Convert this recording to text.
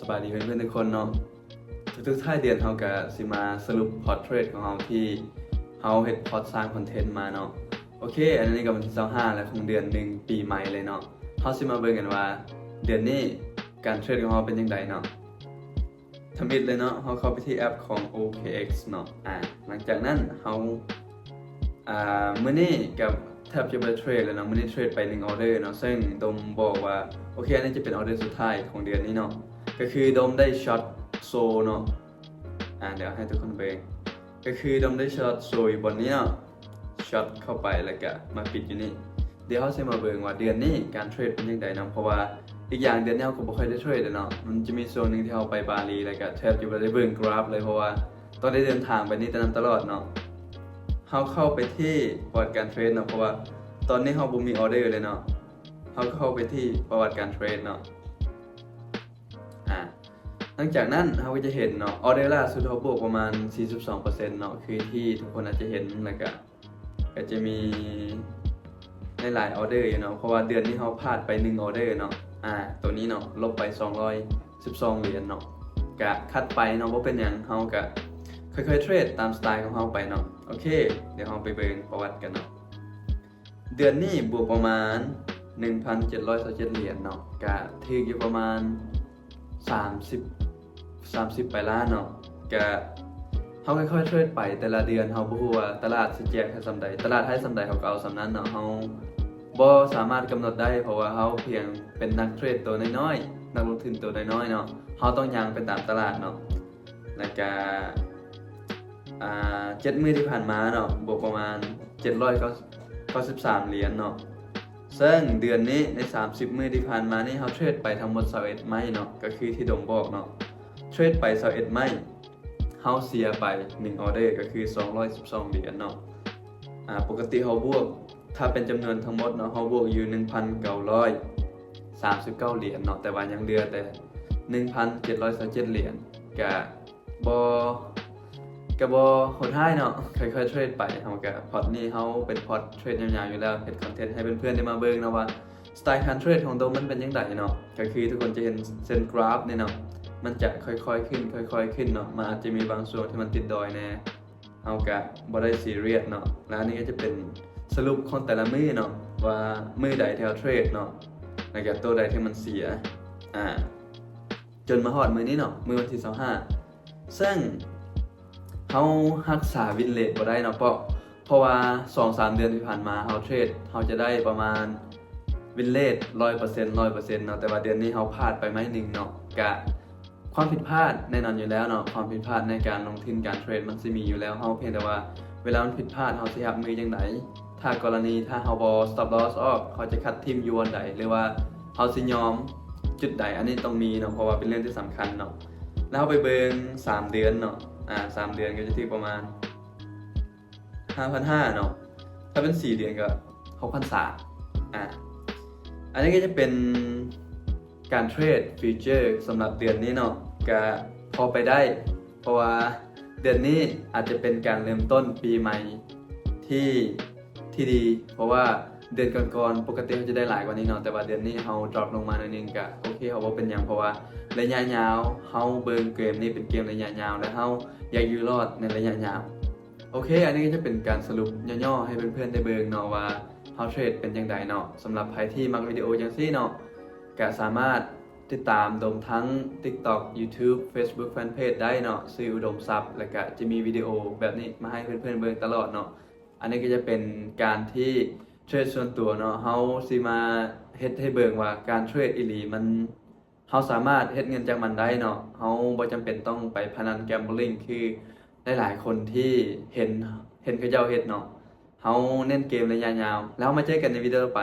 บายดีเพื่อนๆทุกคนเนาะทุกท้ายเดือนเราก็สิมาสรุปพอร์ตเทรดของเราที่เราเฮ็ดพอร์ตสร้างคอนเทนต์มาเนาะโอเคอันนี้ก็วันที่25แล้วของเดือน1ปีใหม่เลยเนาะเราสิมาเบิ่งกันว่าเดือนนี้การเทรดของเราเป็นจังไดเนาะทำอิดเลยเนาะเราเข้าไปที่แอปของ OKX เนาะหลังจากนั้นเรามื้อนี้กับแทบจะไปเทรดแล้วเนาะมื้อนี้เทรดไป1ออเดอร์เนาะซึ่งโดมบอกว่าโอเคอันนี้จะเป็นออเดอร์สุดท้ายของเดือนนี้เนาะก็คือโดมได้ช็อตโซเนาะเดี๋ยวให้ทุกคนเบิ่งก็คือโดมได้ช็อตโซอยู่บนนี้เนาะช็อตเข้าไปแล้วก็มาปิดอยู่นี่เดี๋ยวเขาจะมาเบิ่งว่าเดือนนี้การเทรดเป็นยังไงเนาะเพราะว่าอีกอย่างเดือนนี้เราก็บ่ค่อยได้เทรดเนาะมันจะมีโซนนึงที่เราไปบาหลีแล้วก็แทบจะบ่ได้เบิ่งกราฟเลยเพราะว่าตอนได้เดินทางไปนี่ตลอดเนาะเขาเข้าไปที่ประวัติการเทรดเนาะเพราะว่าตอนนี้เขาบ่มีออเดอร์เลยเนาะเขาเข้าไปที่ประวัติการเทรดเนาะหลังจากนั้นเราก็จะเห็นเนาะออเดอร์ล่าสุดเขาบวกประมาณ 42% เนาะคือที่ทุกคนอาจจะเห็นแล้วก็จะมีหลายออเดอร์อยู่เนาะเพราะว่าเดือนนี้เขาพลาดไป1ออเดอร์เนาะตัวนี้เนาะลบไป212เหรียญเนาะกะคัดไปเนาะว่าเป็นอย่างเขากะค่อยๆเทรดตามสไตล์ของเขาไปเนาะโอเคเดี๋ยวเราไปเบิ่งประวัติกันเนาะเดือนนี้บวกประมาณ 1,727 เหรียญเนาะกะถืออยู่ประมาณ30ไปล้านเนาะก็เขาค่อยๆเทรดไปแต่ละเดือนเขาบ่ฮู้ว่าตลาดสิแจกให้ซำใดตลาดให้ซำใดเขาก็เอาซำนั้นเนาะเขาบ่สามารถกำหนดได้เพราะว่าเขาเพียงเป็นนักเทรดตัวน้อยๆนักลงทุนตัวน้อยๆเนาะเขาต้องย่างไปตามตลาดเนาะแล้วก็7มื้อที่ผ่านมาเนาะบวกประมาณ793เหรียญเนาะซึ่งเดือนนี้ใน30มื้อที่ผ่านมานี่เขาเทรดไปทั้งหมด21ไม้เนาะก็คือที่ดมบอกเนาะเทรดไป21ไม้เฮาเสียไป1ออเดอร์ก็คือ212เหรียญเนาะปกติเฮาบวกถ้าเป็นจำนวนทั้งหมดเนาะเฮาบวกอยู่ 1,939 เหรียญเนาะแต่ว่ายังเหลือแต่ 1,727 เหรียญก็บ่โหดร้ายเนาะค่อยๆเทรดไปเฮาก็พอร์ตนี้เฮาเป็นพอร์ตเทรดยาวๆอยู่แล้วเป็นคอนเทนต์ให้เพื่อนๆได้มาเบิ่งเนาะว่าสไตล์การเทรดของโดมมันเป็นจังไดเนาะก็คือทุกคนจะเห็นเส้นกราฟนี่เนาะมันจะค่อยๆขึ้นค่อยๆขึ้นเนาะมันอาจจะมีบางส่วนที่มันติดดอยแน่เฮาก็บ่ได้ซีเรียสเนาะแล้วอันนี้ก็จะเป็นสรุปของแต่ละมื้อเนาะว่ามื้อใดที่เฮาเทรดเนาะแล้วก็ตัวใดที่มันเสียจนมาฮอดมื้อนี้เนาะมื้อวันที่25ซึ่งเขารักษาวินเรทบ่ได้เนาะเพราะว่า 2-3 เดือนที่ผ่านมาเขาเทรดเขาจะได้ประมาณวินเรท 100% เนาะแต่ว่าเดือนนี้เขาพลาดไปไม้หนึ่งเนาะกะความผิดพลาดแน่นอนอยู่แล้วเนาะความผิดพลาดในการลงทุนการเทรดมันสิมีอยู่แล้วเขาเพียงแต่ว่าเวลามันผิดพลาดเขาสิรับมือจังไดถ้ากรณีถ้าเขาบ่ stop loss ออกเขาจะคัดทีมอยู่อันใดหรือว่าเขาสิยอมจุดใดอันนี้ต้องมีเนาะเพราะว่าเป็นเรื่องที่สำคัญเนาะแล้วไปเบิ่ง3เดือนเนาะ3 เดือนก็จะที่ประมาณ 5,500 เนาะถ้าเป็น4 เดือนก็ 6,300 อันนี้ก็จะเป็นการเทรดฟีเจอร์สำหรับเดือนนี้เนาะก็พอไปได้เพราะว่าเดือนนี้อาจจะเป็นการเริ่มต้นปีใหม่ที่ดีเพราะว่าเดือนก่อนๆปกติเขาจะได้หลายกว่านี้เนาะแต่ว่าเดือนนี้เขาดรอปลงมาหน่อยนึงก็โอเคเขาบ่เป็นหยังเพราะว่าระยะยาวเขาเบิ่งเกมนี้เป็นเกมระยะยาวและเขาอยากอยู่รอดในระยะยาวโอเคอันนี้ก็จะเป็นการสรุปย่อๆให้เพื่อนๆได้เบิ่งเนาะว่าเขาเทรดเป็นจังไดเนาะสำหรับใครที่มักวิดีโอจังซี่เนาะก็สามารถติดตามโดมทั้ง TikTok YouTube Facebook Fanpage ได้เนาะชื่ออุดมทรัพย์แล้วก็จะมีวิดีโอแบบนี้มาให้เพื่อนๆเบิ่งตลอดเนาะอันนี้ก็จะเป็นการที่เทรดส่วนตัวเนาะเฮาสิมาเฮ็ดให้เบิ่งว่าการเทรดอีหลีมันเฮาสามารถเฮ็ดเงินจากมันได้เนาะเฮาบ่จำเป็นต้องไปพนันแกมเบลิงคือหลายๆคนที่เห็นเขาเจ้าเฮ็ดเนาะเฮาเน้นเกมระยะยาวแล้วมาเจอกันในวิดีโอต่อไป